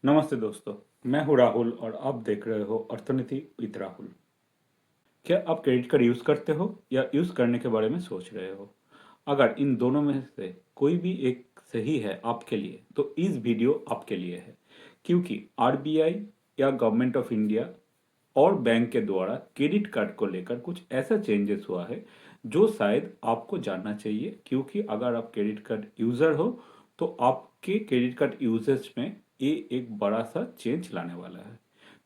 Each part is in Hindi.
नमस्ते दोस्तों। मैं हूं राहुल और आप देख रहे हो अर्थनीति विद राहुल। क्या आप क्रेडिट कार्ड यूज़ करते हो या यूज़ करने के बारे में सोच रहे हो? अगर इन दोनों में से कोई भी एक सही है आपके लिए तो इस वीडियो आपके लिए है, क्योंकि आरबीआई या गवर्नमेंट ऑफ इंडिया और बैंक के द्वारा क्रेडिट कार्ड को लेकर कुछ ऐसा चेंजेस हुआ है जो शायद आपको जानना चाहिए, क्योंकि अगर आप क्रेडिट कार्ड यूज़र हो तो आपके क्रेडिट कार्ड यूजेज में ये एक बड़ा सा चेंज लाने वाला है।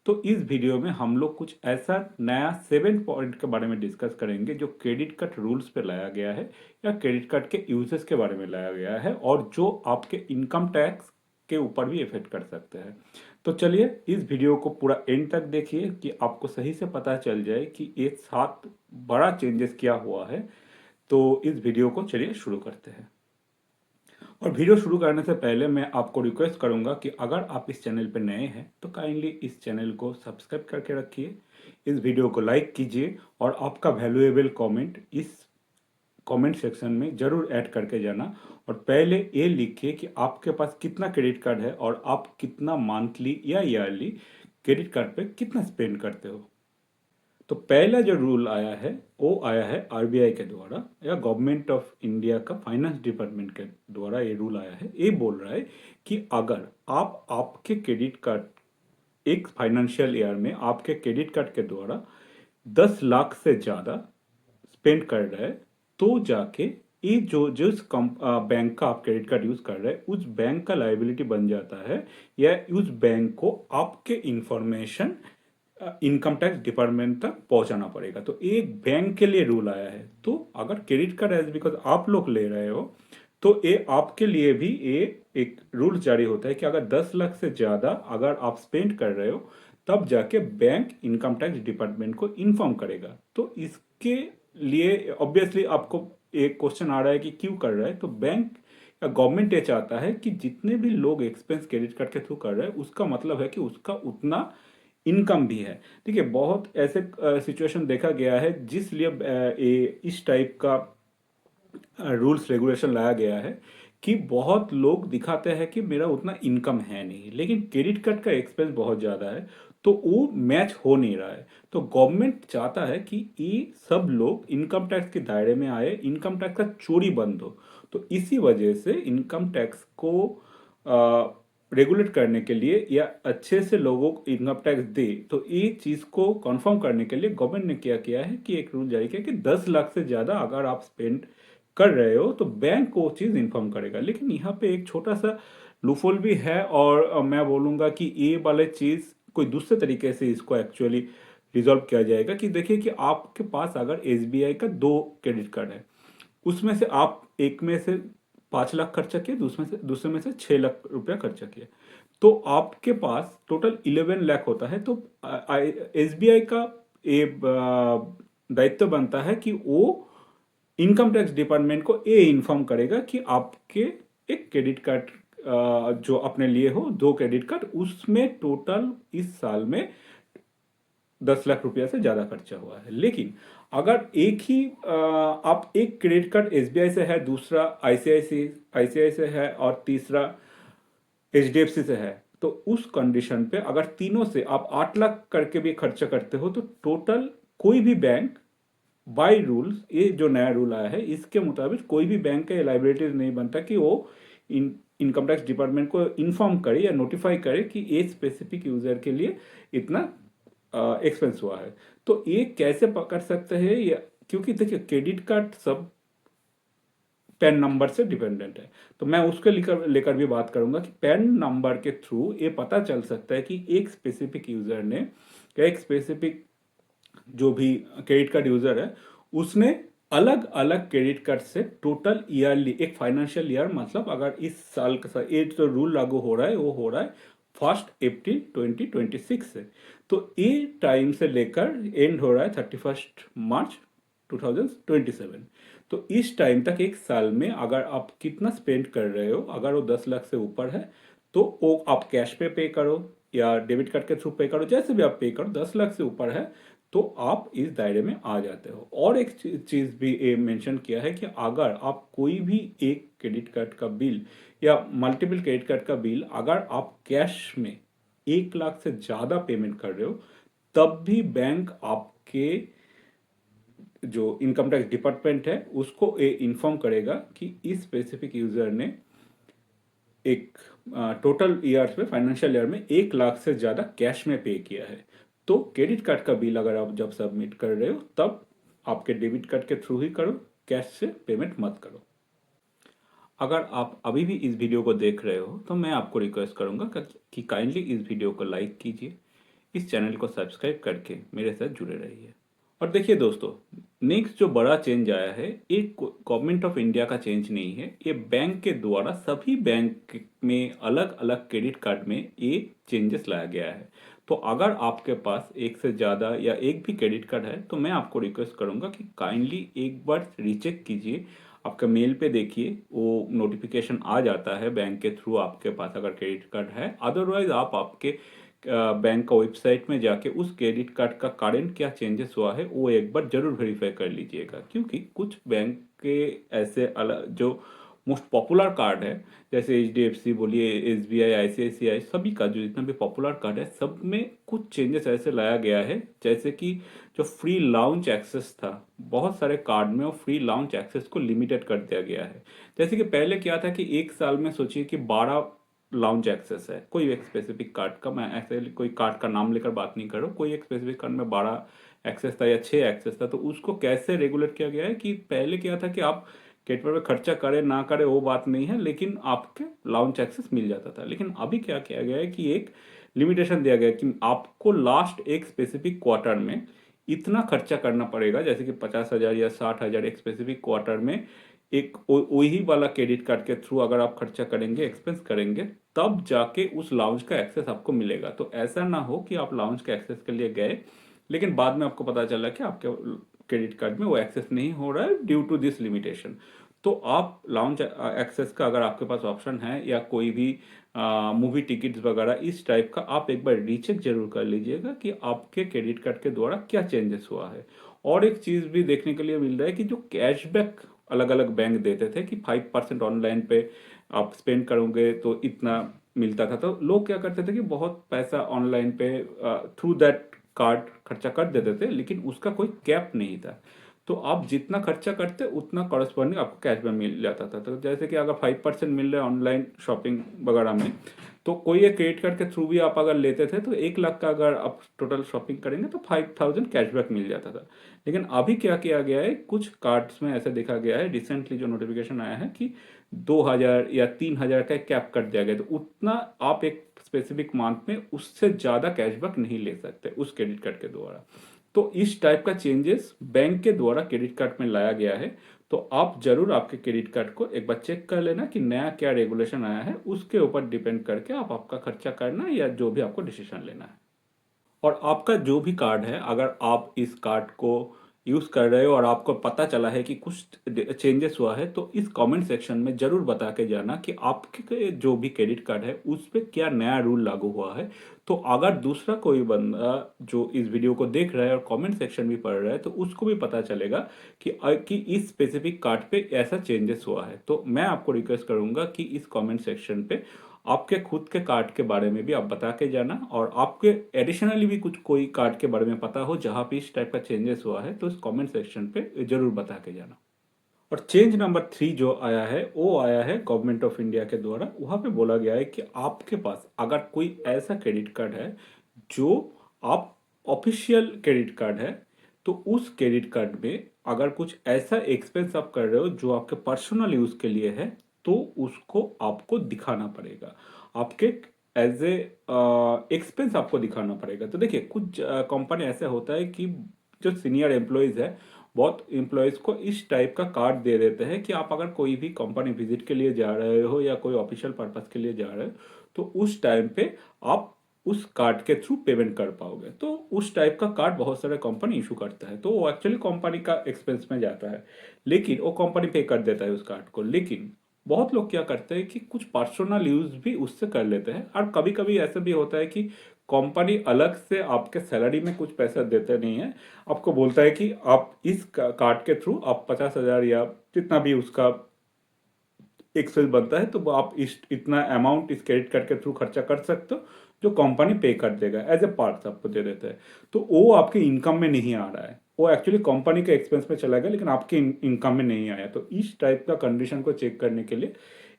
तो इस वीडियो में हम लोग कुछ ऐसा नया 7 पॉइंट के बारे में डिस्कस करेंगे जो क्रेडिट कार्ड रूल्स पे लाया गया है या क्रेडिट कार्ड के यूजेस के बारे में लाया गया है और जो आपके इनकम टैक्स के ऊपर भी इफेक्ट कर सकते हैं। तो चलिए इस वीडियो को पूरा एंड तक देखिए कि आपको सही से पता चल जाए कि ये 7 बड़ा चेंजेस क्या हुआ है। तो इस वीडियो को चलिए शुरू करते हैं। और वीडियो शुरू करने से पहले मैं आपको रिक्वेस्ट करूंगा कि अगर आप इस चैनल पर नए हैं तो काइंडली इस चैनल को सब्सक्राइब करके रखिए, इस वीडियो को लाइक कीजिए और आपका वैल्यूएबल कमेंट इस कमेंट सेक्शन में जरूर ऐड करके जाना। और पहले ये लिखिए कि आपके पास कितना क्रेडिट कार्ड है और आप कितना मंथली या ईयरली क्रेडिट कार्ड पे कितना स्पेंड करते हो। तो पहला जो रूल आया है वो आया है आरबीआई के द्वारा या गवर्नमेंट ऑफ इंडिया का फाइनेंस डिपार्टमेंट के द्वारा। ये रूल आया है, ये बोल रहा है कि अगर आप आपके क्रेडिट कार्ड एक फाइनेंशियल ईयर में आपके क्रेडिट कार्ड के द्वारा 10 लाख से ज़्यादा स्पेंड कर रहे हैं तो जाके ये जो जिस बैंक का आप क्रेडिट कार्ड यूज कर रहे हैं उस बैंक का लाइबिलिटी बन जाता है, या उस बैंक को आपके इंफॉर्मेशन इनकम टैक्स डिपार्टमेंट तक पहुंचाना पड़ेगा। तो एक बैंक के लिए रूल आया है। तो अगर क्रेडिट कार्ड एज बिकॉज आप लोग ले रहे हो तो ये आपके लिए भी ये एक रूल जारी होता है कि अगर 10 लाख से ज़्यादा अगर आप स्पेंड कर रहे हो तब जाके बैंक इनकम टैक्स डिपार्टमेंट को इन्फॉर्म करेगा। तो इसके लिए ऑब्वियसली आपको एक क्वेश्चन आ रहा है कि क्यों कर रहा है। तो बैंक या गवर्नमेंट ये चाहता है कि जितने भी लोग एक्सपेंस क्रेडिट कार्ड के थ्रू कर रहे हैं उसका मतलब है कि उसका उतना इनकम भी है। ठीक है, बहुत ऐसे सिचुएशन देखा गया है जिस लिए इस टाइप का रूल्स रेगुलेशन लाया गया है कि बहुत लोग दिखाते हैं कि मेरा उतना इनकम है नहीं लेकिन क्रेडिट कार्ड का एक्सपेंस बहुत ज़्यादा है, तो वो मैच हो नहीं रहा है। तो गवर्नमेंट चाहता है कि ये सब लोग इनकम टैक्स के दायरे में आए, इनकम टैक्स का चोरी बंद हो। तो इसी वजह से इनकम टैक्स को रेगुलेट करने के लिए या अच्छे से लोगों को इनकम टैक्स दे, तो ये चीज़ को कंफर्म करने के लिए गवर्नमेंट ने क्या किया है कि एक रूल जारी किया कि 10 लाख से ज़्यादा अगर आप स्पेंड कर रहे हो तो बैंक को वो चीज़ इन्फॉर्म करेगा। लेकिन यहाँ पे एक छोटा सा लूफोल भी है और मैं बोलूँगा कि ये वाले चीज़ कोई दूसरे तरीके से इसको एक्चुअली रिजॉल्व किया जाएगा। कि देखिए कि आपके पास अगर एसबीआई का 2 क्रेडिट कार्ड है, उसमें से आप एक में से 5 लाख खर्चा किए, दूसरे में से 6 लाख रुपया खर्चा किए, तो आपके पास टोटल 11 लाख होता है। तो एसबीआई का ये दायित्व बनता है कि वो इनकम टैक्स डिपार्टमेंट को ये इन्फॉर्म करेगा कि आपके एक क्रेडिट कार्ड जो आपने लिए हो 2 क्रेडिट कार्ड, उसमें टोटल इस साल में 10 लाख रुपया से ज़्यादा खर्चा हुआ है। लेकिन अगर एक ही आप एक क्रेडिट कार्ड एसबीआई से है, दूसरा आईसीआईसीआई से है और तीसरा एचडीएफसी से है, तो उस कंडीशन पे अगर तीनों से आप 8 लाख करके भी खर्चा करते हो तो टोटल कोई भी बैंक बाय रूल्स, ये जो नया रूल आया है इसके मुताबिक कोई भी बैंक का लाइबिलिटी नहीं बनता कि वो इनकम टैक्स डिपार्टमेंट को इन्फॉर्म करे या नोटिफाई करे कि एक स्पेसिफिक यूजर के लिए इतना एक्सपेंस हुआ है। तो ये कैसे पकड़ सकते हैं या, क्योंकि देखिए क्रेडिट कार्ड सब पैन नंबर से डिपेंडेंट है। तो मैं उसके लेकर लेकर भी बात करूंगा कि पैन नंबर के थ्रू ये पता चल सकता है कि एक स्पेसिफिक यूजर ने या एक स्पेसिफिक जो भी क्रेडिट कार्ड यूजर है उसने अलग अलग क्रेडिट कार्ड से टोटल ईयरली एक फाइनेंशियल ईयर, मतलब अगर इस साल का ये जो रूल लागू हो रहा है वो हो रहा है 1 अप्रैल 2026 से। तो ये टाइम से लेकर एंड हो रहा है 31 मार्च 2027। तो इस टाइम तक एक साल में अगर आप कितना स्पेंड कर रहे हो, अगर वो 10 लाख से ऊपर है तो वो आप कैश पे करो या डेबिट कार्ड के थ्रू पे करो, जैसे भी आप पे करो, 10 लाख से ऊपर है तो आप इस दायरे में आ जाते हो। और एक चीज भी ये मेंशन किया है कि अगर आप कोई भी एक क्रेडिट कार्ड का बिल या मल्टीपल क्रेडिट कार्ड का बिल अगर आप कैश में 1 लाख से ज़्यादा पेमेंट कर रहे हो, तब भी बैंक आपके जो इनकम टैक्स डिपार्टमेंट है उसको ये इन्फॉर्म करेगा कि इस स्पेसिफिक यूज़र ने एक टोटल ईयर्स में, फाइनेंशियल ईयर में 1 लाख से ज़्यादा कैश में पे किया है। तो क्रेडिट कार्ड का बिल अगर आप जब सबमिट कर रहे हो तब आपके डेबिट कार्ड के थ्रू ही करो, कैश से पेमेंट मत करो। अगर आप अभी भी इस वीडियो को देख रहे हो तो मैं आपको रिक्वेस्ट करूंगा कि काइंडली इस वीडियो को लाइक कीजिए, इस चैनल को सब्सक्राइब करके मेरे साथ जुड़े रहिए। और देखिए दोस्तों, नेक्स्ट जो बड़ा चेंज आया है ये गवर्नमेंट ऑफ इंडिया का चेंज नहीं है, ये बैंक के द्वारा सभी बैंक में अलग अलग क्रेडिट कार्ड में ये चेंजेस लाया गया है। तो अगर आपके पास एक से ज़्यादा या एक भी क्रेडिट कार्ड है तो मैं आपको रिक्वेस्ट करूंगा कि काइंडली एक बार रीचेक कीजिए, आपका मेल पे देखिए, वो नोटिफिकेशन आ जाता है बैंक के थ्रू आपके पास अगर क्रेडिट कार्ड है। अदरवाइज आप आपके बैंक का वेबसाइट में जाके उस क्रेडिट कार्ड का करंट क्या चेंजेस हुआ है वो एक बार जरूर वेरीफाई कर लीजिएगा, क्योंकि कुछ बैंक के ऐसे अलग जो मोस्ट पॉपुलर कार्ड है, जैसे HDFC बोलिए, SBI, ICICI, सभी का जो जितना भी पॉपुलर कार्ड है सब में कुछ चेंजेस ऐसे लाया गया है। जैसे कि जो फ्री लाउंज एक्सेस था, बहुत सारे कार्ड में वो फ्री लाउंज एक्सेस को लिमिटेड कर दिया गया है। जैसे कि पहले क्या था कि एक साल में सोचिए कि 12 लाउंज एक्सेस है कोई एक स्पेसिफिक कार्ड का, मैं ऐसे कोई कार्ड का नाम लेकर बात नहीं कर रहा हूँ, कोई एक स्पेसिफिक कार्ड में 12 एक्सेस था या 6 एक्सेस था। तो उसको कैसे रेगुलेट किया गया है कि पहले क्या था कि आप क्रेडिट कार्ड पे खर्चा करें ना करें वो बात नहीं है, लेकिन आपके लाउंज एक्सेस मिल जाता था। लेकिन अभी क्या किया गया है कि एक लिमिटेशन दिया गया है कि आपको लास्ट एक स्पेसिफिक क्वार्टर में इतना खर्चा करना पड़ेगा, जैसे कि 50,000 या 60,000 एक स्पेसिफिक क्वार्टर में एक वही वाला क्रेडिट कार्ड के थ्रू अगर आप खर्चा करेंगे, एक्सपेंस करेंगे, तब जाके उस लाउंज का एक्सेस आपको मिलेगा। तो ऐसा ना हो कि आप लाउंज के एक्सेस के लिए गए लेकिन बाद में आपको पता चला कि आपके क्रेडिट कार्ड में वो एक्सेस नहीं हो रहा है ड्यू टू दिस लिमिटेशन। तो आप लाउंज एक्सेस का अगर आपके पास ऑप्शन है या कोई भी मूवी टिकट्स वगैरह इस टाइप का, आप एक बार रीचेक जरूर कर लीजिएगा कि आपके क्रेडिट कार्ड के द्वारा क्या चेंजेस हुआ है। और एक चीज़ भी देखने के लिए मिल रहा है कि जो कैशबैक अलग अलग बैंक देते थे कि 5% ऑनलाइन पे आप स्पेंड करोगे तो इतना मिलता था, तो लोग क्या करते थे कि बहुत पैसा ऑनलाइन पे थ्रू दैट कार्ड खर्चा कर देते थे, लेकिन उसका कोई कैप नहीं था। तो आप जितना खर्चा करते उतना कॉरस्पॉन्डिंग आपको कैशबैक मिल जाता था। तो जैसे कि अगर 5% मिल रहा है ऑनलाइन शॉपिंग वगैरह में, तो कोई एक क्रेडिट कार्ड के थ्रू भी आप अगर लेते थे तो 1 लाख का अगर आप टोटल शॉपिंग करेंगे तो 5,000 कैशबैक मिल जाता था। लेकिन अभी क्या किया गया है, कुछ कार्ड्स में ऐसा देखा गया है, रिसेंटली जो नोटिफिकेशन आया है कि 2,000 या 3,000 का कैप कर दिया गया। तो उतना आप एक स्पेसिफिक मंथ में उससे ज़्यादा कैशबैक नहीं ले सकते उस क्रेडिट कार्ड के द्वारा। तो इस टाइप का चेंजेस बैंक के द्वारा क्रेडिट कार्ड में लाया गया है। तो आप जरूर आपके क्रेडिट कार्ड को एक बार चेक कर लेना कि नया क्या रेगुलेशन आया है, उसके ऊपर डिपेंड करके आप आपका खर्चा करना या जो भी आपको डिसीजन लेना है। और आपका जो भी कार्ड है, अगर आप इस कार्ड को यूज़ कर रहे हो और आपको पता चला है कि कुछ चेंजेस हुआ है, तो इस कमेंट सेक्शन में ज़रूर बता के जाना कि आपके जो भी क्रेडिट कार्ड है उस पर क्या नया रूल लागू हुआ है। तो अगर दूसरा कोई बंदा जो इस वीडियो को देख रहा है और कमेंट सेक्शन भी पढ़ रहा है तो उसको भी पता चलेगा कि इस स्पेसिफिक कार्ड पे ऐसा चेंजेस हुआ है। तो मैं आपको रिक्वेस्ट करूंगा कि इस कमेंट सेक्शन पे आपके खुद के कार्ड के बारे में भी आप बता के जाना, और आपके एडिशनली भी कुछ कोई कार्ड के बारे में पता हो जहां पे इस टाइप का चेंजेस हुआ है तो इस कमेंट सेक्शन पे जरूर बता के जाना। और चेंज नंबर 3 जो आया है वो आया है गवर्नमेंट ऑफ इंडिया के द्वारा। वहां पे बोला गया है कि आपके पास अगर कोई ऐसा क्रेडिट कार्ड है जो आप ऑफिशियल क्रेडिट कार्ड है, तो उस क्रेडिट कार्ड में अगर कुछ ऐसा एक्सपेंस आप कर रहे हो जो आपके पर्सनल यूज के लिए है, तो उसको आपको दिखाना पड़ेगा, आपके एज ए एक्सपेंस आपको दिखाना पड़ेगा। तो देखिए, कुछ कंपनी ऐसा होता है कि जो सीनियर एम्प्लॉयज है, बहुत एम्प्लॉयज को इस टाइप का कार्ड दे देते हैं कि आप अगर कोई भी कंपनी विजिट के लिए जा रहे हो या कोई ऑफिशियल पर्पस के लिए जा रहे हो तो उस टाइम पे आप उस कार्ड के थ्रू पेमेंट कर पाओगे। तो उस टाइप का कार्ड बहुत सारे कंपनी इशू करता है, तो वो एक्चुअली कंपनी का एक्सपेंस में जाता है, लेकिन वो कंपनी पे कर देता है उस कार्ड को। लेकिन बहुत लोग क्या करते हैं कि कुछ पर्सनल यूज भी उससे कर लेते हैं, और कभी कभी ऐसा भी होता है कि कंपनी अलग से आपके सैलरी में कुछ पैसा देते नहीं है, आपको बोलता है कि आप इस कार्ड के थ्रू आप 50,000 या जितना भी उसका एक्सेस बनता है, तो वो आप इस इतना अमाउंट इस क्रेडिट कार्ड के थ्रू खर्चा कर सकते हो, जो कंपनी पे कर देगा एज ए पार्ट आपको दे देता है। तो वो आपके इनकम में नहीं आ रहा है, वो एक्चुअली कंपनी के एक्सपेंस में चला गया, लेकिन आपके इनकम में नहीं आया। तो इस टाइप का कंडीशन को चेक करने के लिए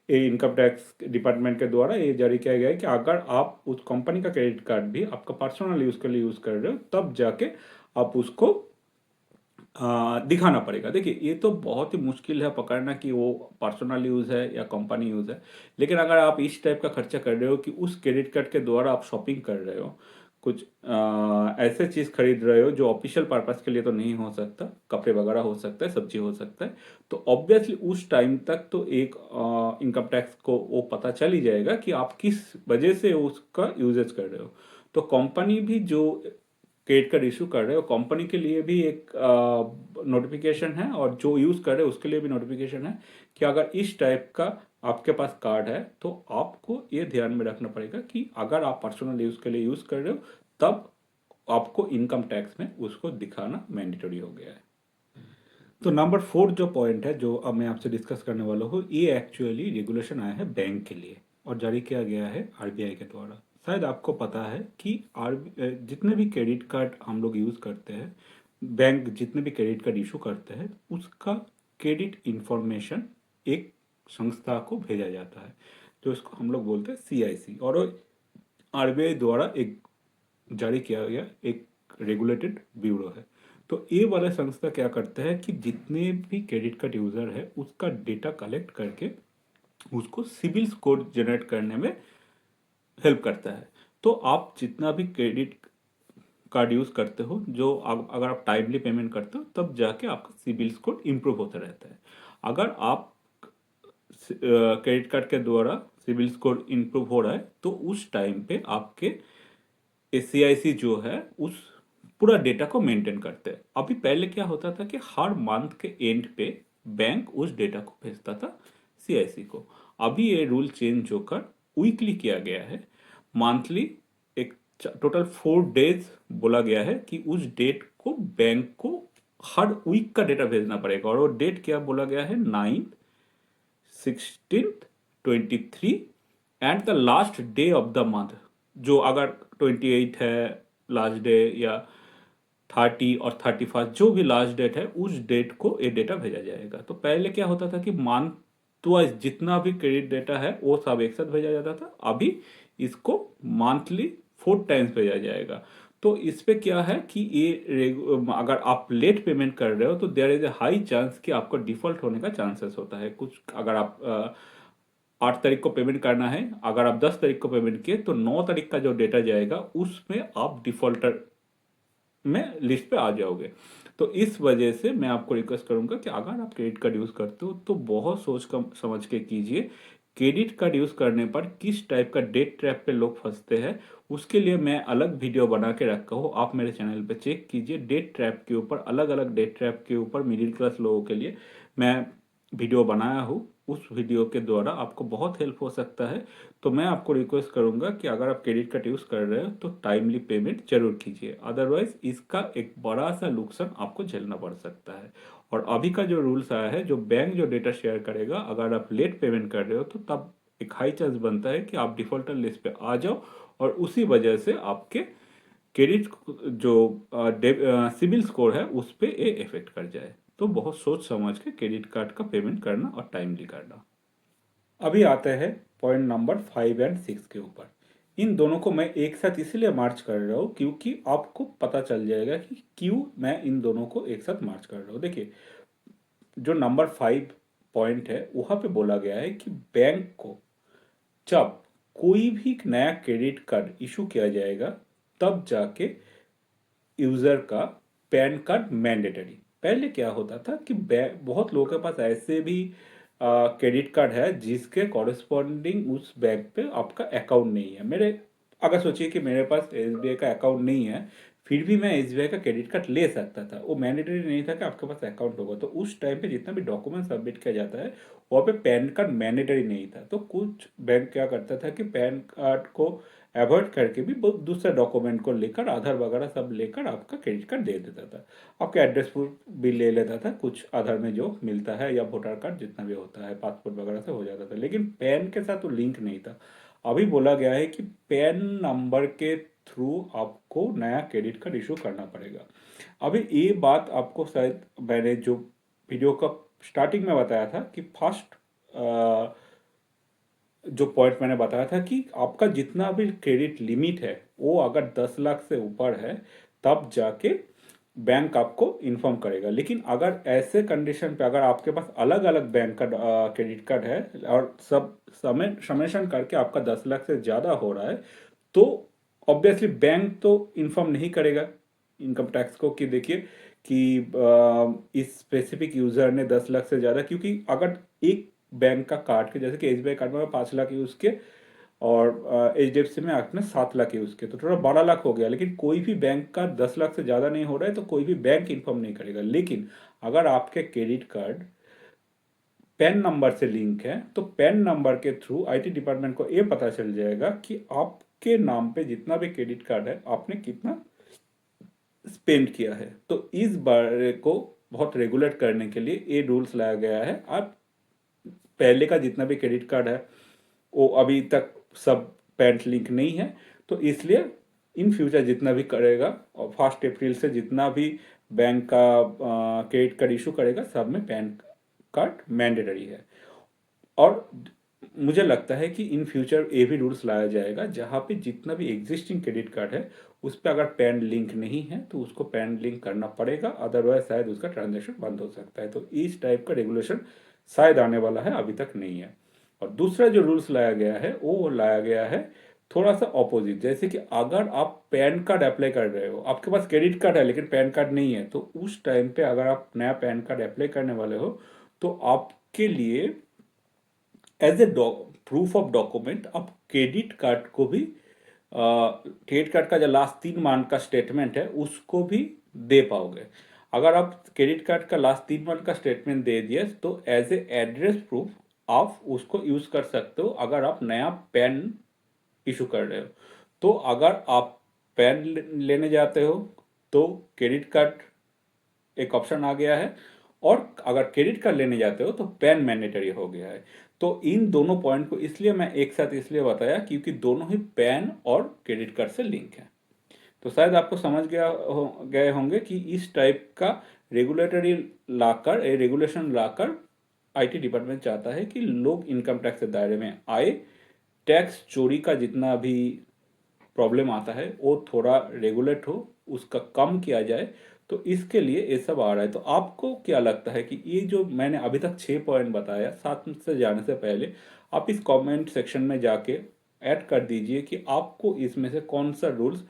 ये इनकम टैक्स डिपार्टमेंट के द्वारा ये जारी किया गया है कि अगर आप उस कंपनी का क्रेडिट कार्ड भी आपका पर्सनल यूज के लिए यूज कर रहे हो, तब जाके आप उसको दिखाना पड़ेगा। देखिए, ये तो बहुत ही मुश्किल है पकड़ना कि वो पर्सनल यूज़ है या कंपनी यूज़ है। लेकिन अगर आप इस टाइप का खर्चा कर रहे हो कि उस क्रेडिट कार्ड के द्वारा आप शॉपिंग कर रहे हो, कुछ ऐसे चीज़ खरीद रहे हो जो ऑफिशियल पर्पस के लिए तो नहीं हो सकता, कपड़े वगैरह हो सकता है, सब्जी हो सकता है, तो ऑब्वियसली उस टाइम तक तो एक इनकम टैक्स को वो पता चल ही जाएगा कि आप किस वजह से उसका यूजेज कर रहे हो। तो कंपनी भी जो क्रेडिट कार्ड इशू कर रहे हो, कंपनी के लिए भी एक नोटिफिकेशन है, और जो यूज़ कर रहे हो उसके लिए भी नोटिफिकेशन है कि अगर इस टाइप का आपके पास कार्ड है, तो आपको ये ध्यान में रखना पड़ेगा कि अगर आप पर्सनल यूज़ के लिए यूज़ कर रहे हो, तब आपको इनकम टैक्स में उसको दिखाना मैंडेटरी हो गया है। तो नंबर 4 जो पॉइंट है जो अब मैं आपसे डिस्कस करने वाला हूँ, ये एक्चुअली रेगुलेशन आया है बैंक के लिए और जारी किया गया है आरबीआई के द्वारा। शायद आपको पता है कि जितने भी क्रेडिट कार्ड हम लोग यूज़ करते हैं, बैंक जितने भी क्रेडिट कार्ड इशू करते हैं, उसका क्रेडिट इंफॉर्मेशन एक संस्था को भेजा जाता है, जो इसको हम लोग बोलते हैं सीआईसी, और आरबीआई द्वारा एक जारी किया गया एक रेगुलेटेड ब्यूरो है। तो ये वाला संस्था क्या करता है कि जितने भी क्रेडिट कार्ड यूज़र है उसका डेटा कलेक्ट करके उसको सिबिल स्कोर जनरेट करने में हेल्प करता है। तो आप जितना भी क्रेडिट कार्ड यूज़ करते हो, जो अगर आप टाइमली पेमेंट करते हो, तब जाके आपका सिबिल स्कोर इम्प्रूव होता रहता है। अगर आप क्रेडिट कार्ड के द्वारा सिबिल स्कोर इम्प्रूव हो रहा है, तो उस टाइम पे आपके सीआईसी जो है उस पूरा डेटा को मेंटेन करते हैं। अभी पहले क्या होता था कि हर मंथ के एंड पे बैंक उस डेटा को भेजता था सीआईसी को। अभी ये रूल चेंज होकर वीकली किया गया है। मंथली एक टोटल 4 डेज बोला गया है कि उस डेट को बैंक को हर वीक का डेटा भेजना पड़ेगा, और वो डेट क्या बोला गया है, 9, 16, 23 and the last day of the month. जो अगर 28 है लास्ट डे, या 30 और 31, जो भी लास्ट डेट है, उस डेट को ये डेटा भेजा जाएगा। तो पहले क्या होता था कि मंथ वाइज जितना भी क्रेडिट डेटा है वो सब एक साथ भेजा जाता था। अभी इसको मंथली 4 टाइम्स भेजा जाएगा। तो इस पे क्या है कि अगर आप लेट पेमेंट कर रहे हो, तो there is a high chance कि आपको डिफॉल्ट होने का चांसेस होता है। कुछ अगर आप 8 तारीख को पेमेंट करना है, अगर आप 10 तारीख को पेमेंट किए, तो 9 तारीख का जो डेटा जाएगा उसमें आप डिफॉल्टर में लिस्ट पे आ जाओगे। तो इस वजह से मैं आपको रिक्वेस्ट करूंगा कि अगर आप क्रेडिट कार्ड यूज़ करते हो, तो बहुत सोच समझ के कीजिए। क्रेडिट कार्ड यूज़ करने पर किस टाइप का डेट ट्रैप पे लोग फंसते हैं, उसके लिए मैं अलग वीडियो बना के रखा हूँ, आप मेरे चैनल पे चेक कीजिए। डेट ट्रैप के ऊपर, अलग अलग डेट ट्रैप के ऊपर मिडिल क्लास लोगों के लिए मैं वीडियो बनाया हूँ। उस वीडियो के द्वारा आपको बहुत हेल्प हो सकता है। तो मैं आपको रिक्वेस्ट करूंगा कि अगर आप क्रेडिट कार्ड यूज़ कर रहे हो, तो टाइमली पेमेंट जरूर कीजिए, अदरवाइज इसका एक बड़ा सा नुकसान आपको झेलना पड़ सकता है। और अभी का जो रूल्स आया है, जो बैंक जो डेटा शेयर करेगा, अगर आप लेट पेमेंट कर रहे हो, तो तब एक हाई चांस बनता है कि आप डिफॉल्टर लिस्ट पे आ जाओ, और उसी वजह से आपके क्रेडिट जो सिबिल स्कोर है उस पर ये इफेक्ट कर जाए। तो बहुत सोच समझ के क्रेडिट कार्ड का पेमेंट करना और टाइमली करना। अभी आते हैं पॉइंट नंबर 5 और 6 के ऊपर। इन दोनों को मैं एक साथ इसलिए मार्च कर रहा हूँ क्योंकि आपको पता चल जाएगा कि क्यों मैं इन दोनों को एक साथ मार्च कर रहा हूँ। देखिए, जो नंबर 5 पॉइंट है, वहाँ पे बोला गया है कि बैंक को जब कोई भी नया क्रेडिट कार्ड इशू किया जाएगा, तब जाके यूजर का पैन कार्ड मैंडेटरी। पहले क्या होता था कि बहुत लोगों के पास ऐसे भी क्रेडिट कार्ड है जिसके कॉरेस्पॉन्डिंग उस बैंक पे आपका अकाउंट नहीं है। मेरे अगर सोचिए कि मेरे पास एसबीआई का अकाउंट नहीं है, फिर भी मैं एसबीआई का क्रेडिट कार्ड ले सकता था। वो मैंडेटरी नहीं था कि आपके पास अकाउंट होगा। तो उस टाइम पे जितना भी डॉक्यूमेंट सबमिट किया जाता है, वहाँ पे पैन कार्ड मैंडेटरी नहीं था। तो कुछ बैंक क्या करता था कि पैन कार्ड को अवॉइड करके भी बहुत दूसरे डॉक्यूमेंट को लेकर, आधार वगैरह सब लेकर आपका क्रेडिट कार्ड दे देता था। आपका एड्रेस प्रूफ भी ले लेता था, कुछ आधार में जो मिलता है या वोटर कार्ड जितना भी होता है, पासपोर्ट वगैरह से हो जाता था, लेकिन पैन के साथ तो लिंक नहीं था। अभी बोला गया है कि पैन नंबर के थ्रू आपको नया क्रेडिट कार्ड इशू करना पड़ेगा। अभी ये बात आपको शायद मैंने जो वीडियो का स्टार्टिंग में बताया था कि फर्स्ट जो पॉइंट मैंने बताया था कि आपका जितना भी क्रेडिट लिमिट है वो अगर 10 लाख से ऊपर है तब जाके बैंक आपको इन्फॉर्म करेगा। लेकिन अगर ऐसे कंडीशन पे अगर आपके पास अलग अलग बैंक का क्रेडिट कार्ड है और सब समेशन करके आपका 10 लाख से ज़्यादा हो रहा है, तो ऑब्वियसली बैंक तो इन्फॉर्म नहीं करेगा इनकम टैक्स को कि देखिए कि इस स्पेसिफिक यूज़र ने 10 लाख से ज़्यादा, क्योंकि अगर एक बैंक का कार्ड के, जैसे कि SBI कार्ड में 5 लाख यूज़ के और HDFC में आपने 7 लाख यूज़ के, तो थोड़ा 12 लाख हो गया। लेकिन कोई भी बैंक का 10 लाख से ज़्यादा नहीं हो रहा है तो कोई भी बैंक इन्फॉर्म नहीं करेगा। लेकिन अगर आपके क्रेडिट कार्ड पैन नंबर से लिंक है तो पैन नंबर के थ्रू IT डिपार्टमेंट को ये पता चल जाएगा कि आपके नाम पे जितना भी क्रेडिट कार्ड है आपने कितना स्पेंड किया है। तो इस बारे को बहुत रेगुलेट करने के लिए ये रूल्स लाया गया है। आप पहले का जितना भी क्रेडिट कार्ड है वो अभी तक सब पैन लिंक नहीं है, तो इसलिए इन फ्यूचर जितना भी करेगा और 1 अप्रैल से जितना भी बैंक का क्रेडिट कार्ड इशू करेगा सब में पैन कार्ड मैंडेटरी है। और मुझे लगता है कि इन फ्यूचर ये भी रूल्स लाया जाएगा जहाँ पे जितना भी एग्जिस्टिंग क्रेडिट कार्ड है उस पर अगर पैन लिंक नहीं है तो उसको पैन लिंक करना पड़ेगा, अदरवाइज शायद उसका ट्रांजेक्शन बंद हो सकता है। तो इस टाइप का रेगुलेशन शायद आने वाला है, अभी तक नहीं है। और दूसरा जो रूल्स लाया गया है वो लाया गया है थोड़ा सा ऑपोजिट। जैसे कि अगर आप पैन कार्ड अप्लाई कर रहे हो, आपके पास क्रेडिट कार्ड है लेकिन पैन कार्ड नहीं है, तो उस टाइम पे अगर आप नया पैन कार्ड अप्लाई करने वाले हो तो आपके लिए as a proof of document आप क्रेडिट कार्ड को भी, क्रेडिट कार्ड का जो लास्ट 3 मंथ का स्टेटमेंट है उसको भी दे पाओगे। अगर आप क्रेडिट कार्ड का लास्ट 3 मंथ का स्टेटमेंट दे दिए तो एज ए एड्रेस प्रूफ आप उसको यूज कर सकते हो अगर आप नया पैन इशू कर रहे हो। तो अगर आप पैन लेने जाते हो तो क्रेडिट कार्ड एक ऑप्शन आ गया है, और अगर क्रेडिट कार्ड लेने जाते हो तो पैन मैंडेटरी हो गया है। तो इन दोनों पॉइंट को इसलिए मैं एक साथ इसलिए बताया क्योंकि दोनों ही पैन और क्रेडिट कार्ड से लिंक है। तो शायद आपको समझ गए होंगे कि इस टाइप का regulatory locker, regulation locker IT department चाहता है कि लोग इनकम टैक्स के दायरे में आए, टैक्स चोरी का जितना भी प्रॉब्लम आता है वो थोड़ा रेगुलेट हो, उसका कम किया जाए। तो इसके लिए ये सब आ रहा है। तो आपको क्या लगता है कि ये जो मैंने अभी तक 6 पॉइंट बताया, 7 से जाने से पहले आप इस कमेंट सेक्शन में जाके ऐड कर दीजिए कि आपको इसमें से कौन सा रूल्स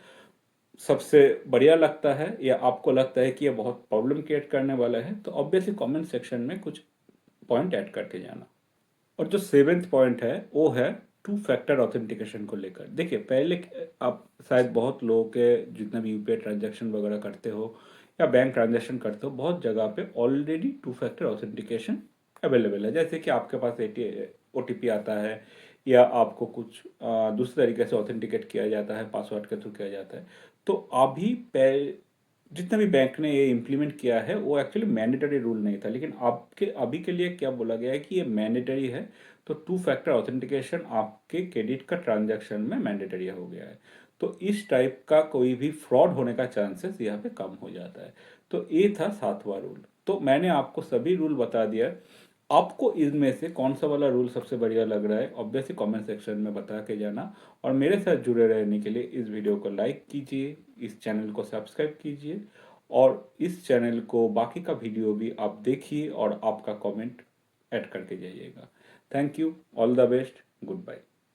सबसे बढ़िया लगता है या आपको लगता है कि ये बहुत प्रॉब्लम क्रिएट करने वाला है। तो ऑब्वियसली कमेंट सेक्शन में कुछ पॉइंट ऐड करके जाना। और जो 7th पॉइंट है वो है 2 फैक्टर ऑथेंटिकेशन को लेकर। देखिए पहले आप शायद बहुत लोगों के जितना भी UPI ट्रांजैक्शन वगैरह करते हो या बैंक ट्रांजैक्शन करते हो, बहुत जगह पे ऑलरेडी 2 फैक्टर ऑथेंटिकेशन अवेलेबल है। जैसे कि आपके पास OTP आता है या आपको कुछ दूसरे तरीके से ऑथेंटिकेट किया जाता है, पासवर्ड के थ्रू किया जाता है। तो अभी जितना भी बैंक ने ये इम्प्लीमेंट किया है वो एक्चुअली मैंडेटरी रूल नहीं था, लेकिन आपके अभी के लिए क्या बोला गया है कि ये मैंडेटरी है। तो 2 फैक्टर ऑथेंटिकेशन आपके क्रेडिट का ट्रांजैक्शन में मैंडेटरी हो गया है। तो इस टाइप का कोई भी फ्रॉड होने का चांसेस यहाँ पे कम हो जाता है। तो ये था 7वां रूल। तो मैंने आपको सभी रूल बता दिया। आपको इनमें से कौन सा वाला रूल सबसे बढ़िया लग रहा है ऑब्वियसली कमेंट सेक्शन में बता के जाना। और मेरे साथ जुड़े रहने के लिए इस वीडियो को लाइक कीजिए, इस चैनल को सब्सक्राइब कीजिए और इस चैनल को बाकी का वीडियो भी आप देखिए और आपका कमेंट ऐड करके जाइएगा। Thank you, all the best, good bye.